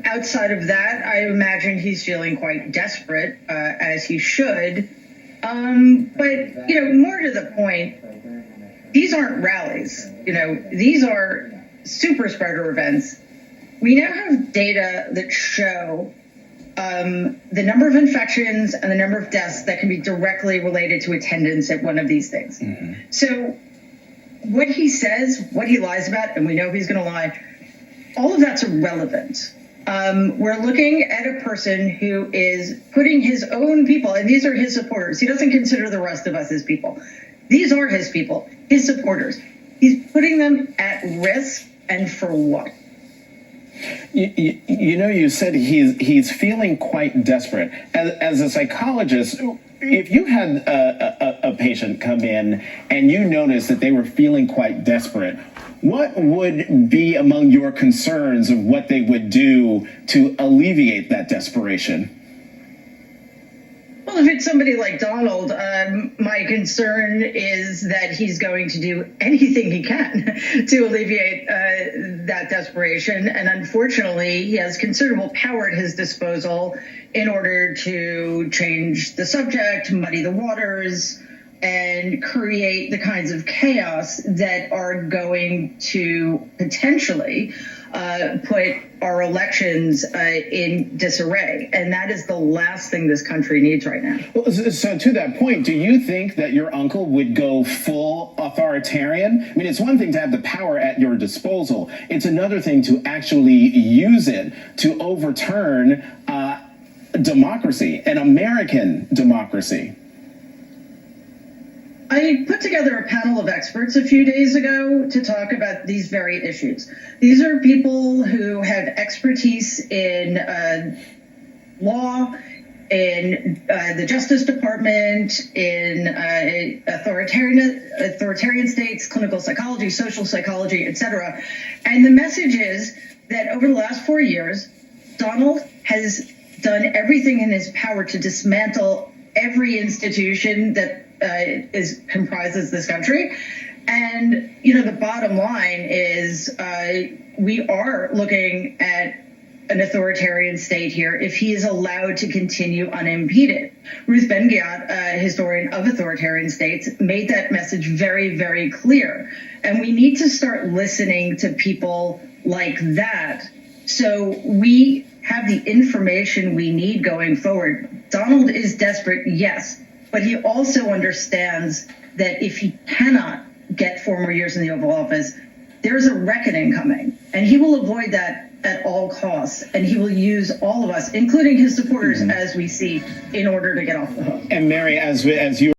Outside of that, I imagine he's feeling quite desperate, as he should. But, more to the point, these aren't rallies. These are super spreader events. We now have data that show the number of infections and the number of deaths that can be directly related to attendance at one of these things. Mm-hmm. So what he says, what he lies about, and we know he's going to lie, all of that's irrelevant. We're looking at a person who is putting his own people, and these are his supporters. He doesn't consider the rest of us his people. These are his people, his supporters. He's putting them at risk, and for what? You said he's feeling quite desperate. As a psychologist, if you had a patient come in and you noticed that they were feeling quite desperate, what would be among your concerns of what they would do to alleviate that desperation? Well, if it's somebody like Donald, my concern is that he's going to do anything he can to alleviate that desperation. And unfortunately, he has considerable power at his disposal in order to change the subject, muddy the waters, and create the kinds of chaos that are going to potentially put our elections in disarray. And that is the last thing this country needs right now. Well, so to that point, do you think that your uncle would go full authoritarian? I mean, it's one thing to have the power at your disposal. It's another thing to actually use it to overturn democracy, an American democracy. I put together a panel of experts a few days ago to talk about these very issues. These are people who have expertise in law, in the Justice Department, in authoritarian states, clinical psychology, social psychology, etc. And the message is that over the last 4 years, Donald has done everything in his power to dismantle every institution that comprises this country. And, the bottom line is we are looking at an authoritarian state here if he is allowed to continue unimpeded. Ruth Ben-Ghiat, a historian of authoritarian states, made that message very, very clear. And we need to start listening to people like that so we have the information we need going forward. Donald is desperate, yes. But he also understands that if he cannot get 4 more years in the Oval Office, there's a reckoning coming. And he will avoid that at all costs. And he will use all of us, including his supporters, as we see, in order to get off the hook. And Mary, as you